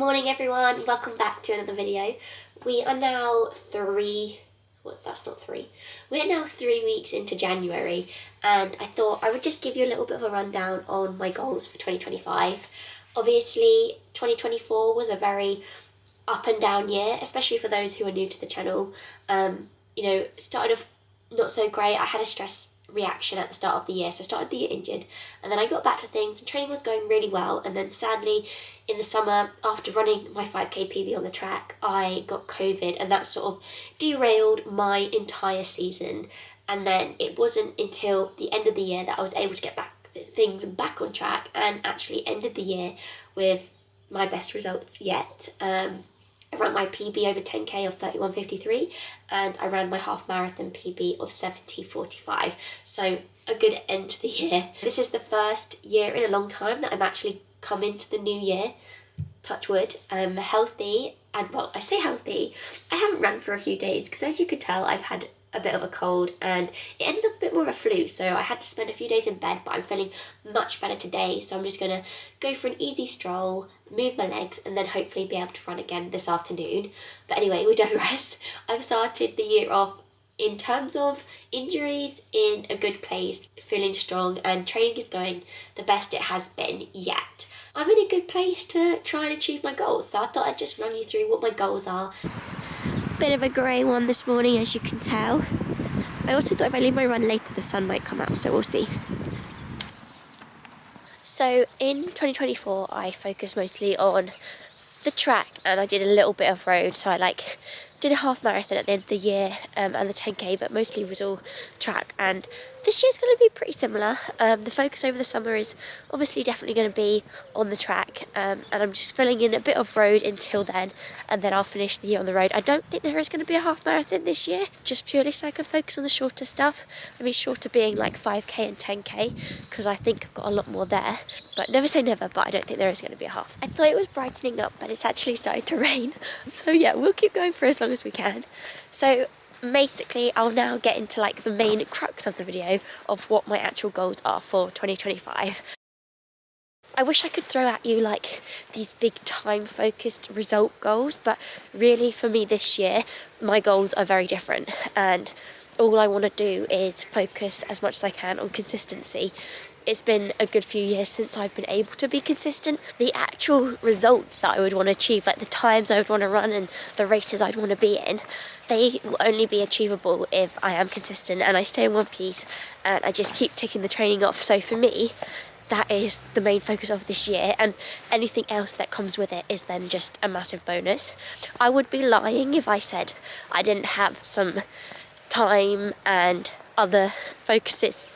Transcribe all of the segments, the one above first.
Morning everyone, welcome back to another video. We are now We're now 3 weeks into January, and I thought I would just give you a little bit of a rundown on my goals for 2025. Obviously, 2024 was a very up and down year, especially for those who are new to the channel. Started off not so great. I had a stress reaction at the start of the year, so I started the year injured, and then I got back to things and training was going really well, and then sadly in the summer, after running my 5k PB on the track, I got COVID, and that sort of derailed my entire season. And then it wasn't until the end of the year that I was able to get things back on track, and actually ended the year with my best results yet. I ran my PB over 10k of 31.53, and I ran my half marathon PB of 70.45. So a good end to the year. This is the first year in a long time that I'm actually come into the new year, touch wood, healthy. And well, I say healthy, I haven't run for a few days because, as you could tell, I've had a bit of a cold and it ended up a bit more of a flu, so I had to spend a few days in bed, but I'm feeling much better today, so I'm just gonna go for an easy stroll, move my legs, and then hopefully be able to run again this afternoon. But anyway, we digress. I've started the year off in terms of injuries in a good place, feeling strong, and training is going the best it has been yet. I'm in a good place to try and achieve my goals, so I thought I'd just run you through what my goals are. Bit of a grey one this morning, as you can tell. I also thought if I leave my run later, the sun might come out, so we'll see. So in 2024, I focused mostly on the track, and I did a little bit of road. So I did a half marathon at the end of the year, and the 10k, but mostly was all track. And this year's going to be pretty similar. The focus over the summer is obviously definitely going to be on the track, and I'm just filling in a bit of road until then, and then I'll finish the year on the road. I don't think there is going to be a half marathon this year, just purely so I can focus on the shorter stuff. I mean, shorter being like 5k and 10k, because I think I've got a lot more there. But never say never, but I don't think there is going to be a half. I thought it was brightening up, but it's actually starting to rain. So yeah, we'll keep going for as long as we can. So basically, I'll now get into the main crux of the video of what my actual goals are for 2025. I wish I could throw at you these big time focused result goals, but really for me this year, my goals are very different, and all I want to do is focus as much as I can on consistency. It's been a good few years since I've been able to be consistent. The actual results that I would want to achieve, like the times I would want to run and the races I'd want to be in, they will only be achievable if I am consistent and I stay in one piece and I just keep ticking the training off. So for me, that is the main focus of this year, and anything else that comes with it is then just a massive bonus. I would be lying if I said I didn't have some time and other focuses,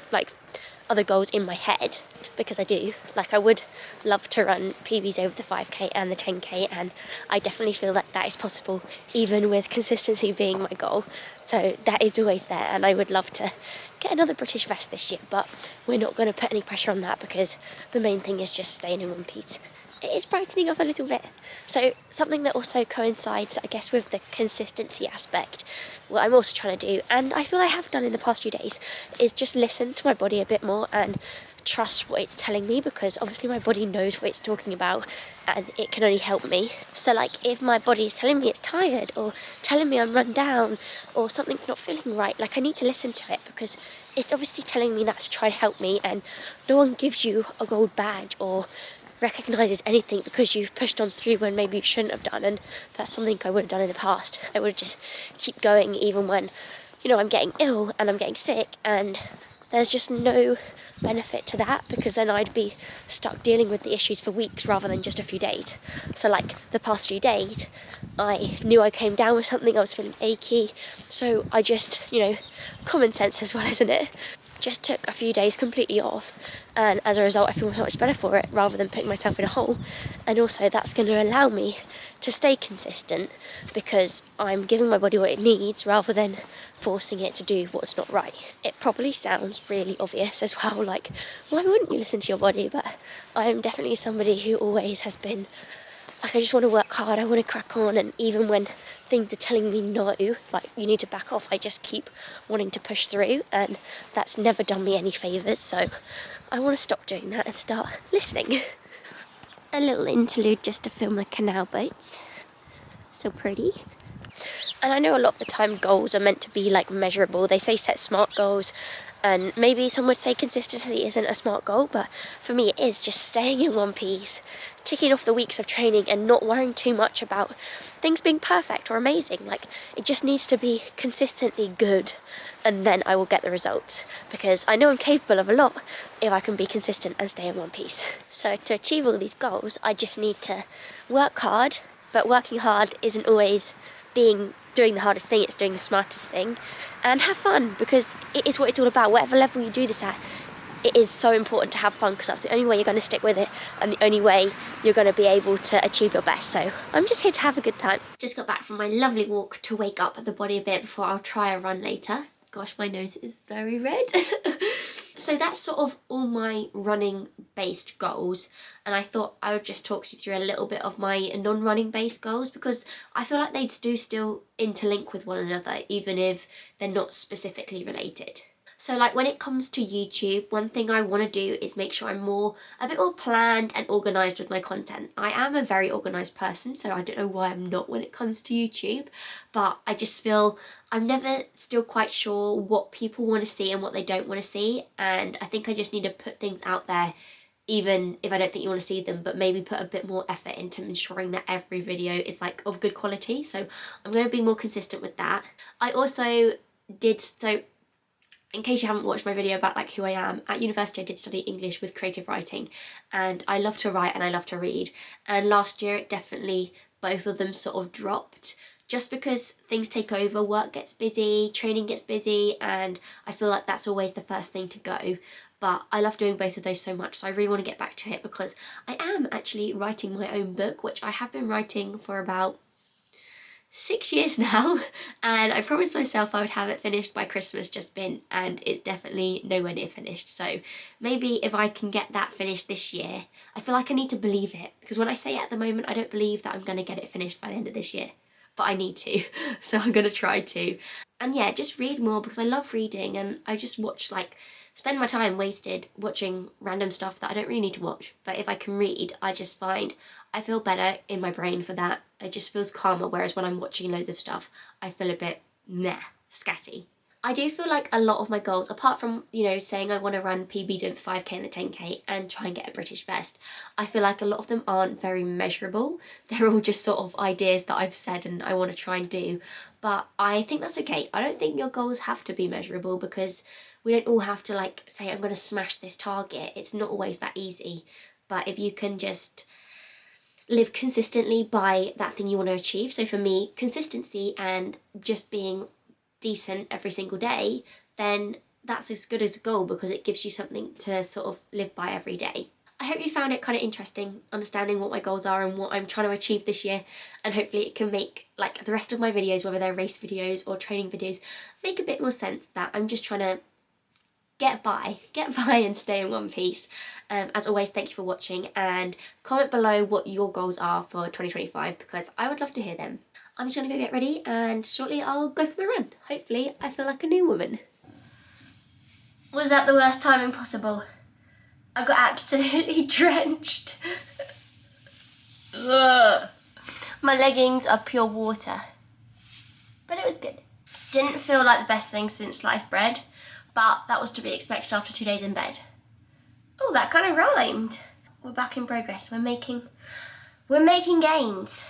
other goals in my head, because I do. I would love to run PBs over the 5k and the 10k, and I definitely feel like that is possible even with consistency being my goal. So that is always there, and I would love to get another British vest this year, but we're not going to put any pressure on that because the main thing is just staying in one piece. It is brightening up a little bit. So something that also coincides, I guess, with the consistency aspect, what I'm also trying to do, and I feel I have done in the past few days, is just listen to my body a bit more and trust what it's telling me, because obviously my body knows what it's talking about and it can only help me. So if my body is telling me it's tired, or telling me I'm run down, or something's not feeling right, I need to listen to it, because it's obviously telling me that to try and help me, and no one gives you a gold badge or recognises anything because you've pushed on through when maybe you shouldn't have done, and that's something I would have done in the past. I would just keep going even when, I'm getting ill and I'm getting sick, and there's just no benefit to that, because then I'd be stuck dealing with the issues for weeks rather than just a few days. So the past few days, I knew I came down with something, I was feeling achy, so I just, common sense as well, isn't it? Just took a few days completely off, and as a result I feel so much better for it, rather than putting myself in a hole. And also that's going to allow me to stay consistent, because I'm giving my body what it needs rather than forcing it to do what's not right. It probably sounds really obvious as well, why wouldn't you listen to your body? But I am definitely somebody who always has been I just want to work hard, I want to crack on, and even when things are telling me no, you need to back off, I just keep wanting to push through, and that's never done me any favours, so I want to stop doing that and start listening. A little interlude just to film the canal boats. So pretty. And I know a lot of the time goals are meant to be like measurable. They say set SMART goals, and maybe some would say consistency isn't a SMART goal, but for me it is just staying in one piece, ticking off the weeks of training and not worrying too much about things being perfect or amazing. Like, it just needs to be consistently good, and then I will get the results, because I know I'm capable of a lot if I can be consistent and stay in one piece. So to achieve all these goals, I just need to work hard, but working hard isn't always doing the hardest thing, it's doing the smartest thing, and have fun, because it is what it's all about. Whatever level you do this at, it is so important to have fun, because that's the only way you're going to stick with it and the only way you're going to be able to achieve your best. So I'm just here to have a good time. Just got back from my lovely walk to wake up the body a bit before I'll try a run later. Gosh, my nose is very red. So that's sort of all my running based goals, and I thought I would just talk you through a little bit of my non-running based goals, because I feel like they do still interlink with one another even if they're not specifically related. So like when it comes to YouTube, one thing I want to do is make sure I'm a bit more planned and organised with my content. I am a very organised person, so I don't know why I'm not when it comes to YouTube, but I just feel I'm never still quite sure what people want to see and what they don't want to see, and I think I just need to put things out there even if I don't think you want to see them, but maybe put a bit more effort into ensuring that every video is like of good quality. So I'm going to be more consistent with that. I also in case you haven't watched my video about like who I am, at university I did study English with creative writing, and I love to write and I love to read. And last year it definitely, both of them sort of dropped, just because things take over, work gets busy, training gets busy, and I feel like that's always the first thing to go. But I love doing both of those so much, so I really want to get back to it, because I am actually writing my own book, which I have been writing for about 6 years now, and I promised myself I would have it finished by Christmas just been, and it's definitely nowhere near finished. So maybe if I can get that finished this year, I feel like I need to believe it, because when I say it at the moment, I don't believe that I'm going to get it finished by the end of this year, but I need to, so I'm going to try to. And yeah, just read more, because I love reading, and I just spend my time wasted watching random stuff that I don't really need to watch. But if I can read, I just find I feel better in my brain for that. It just feels calmer, whereas when I'm watching loads of stuff, I feel a bit scatty. I do feel like a lot of my goals, apart from, saying I want to run PBs over the 5k and the 10k and try and get a British vest, I feel like a lot of them aren't very measurable. They're all just sort of ideas that I've said and I want to try and do. But I think that's okay. I don't think your goals have to be measurable, because we don't all have to say I'm going to smash this target. It's not always that easy. But if you can just live consistently by that thing you want to achieve. So for me, consistency and just being decent every single day, then that's as good as a goal, because it gives you something to sort of live by every day. I hope you found it kind of interesting, understanding what my goals are and what I'm trying to achieve this year, and hopefully it can make the rest of my videos, whether they're race videos or training videos, make a bit more sense that I'm just trying to get by and stay in one piece. As always, thank you for watching, and comment below what your goals are for 2025, because I would love to hear them. I'm just gonna go get ready, and shortly I'll go for my run. Hopefully I feel like a new woman. Was that the worst timing possible? I got absolutely drenched. Ugh. My leggings are pure water, but it was good. Didn't feel like the best thing since sliced bread, but that was to be expected after 2 days in bed. Oh, that kind of rhymed. We're back in progress. We're making gains.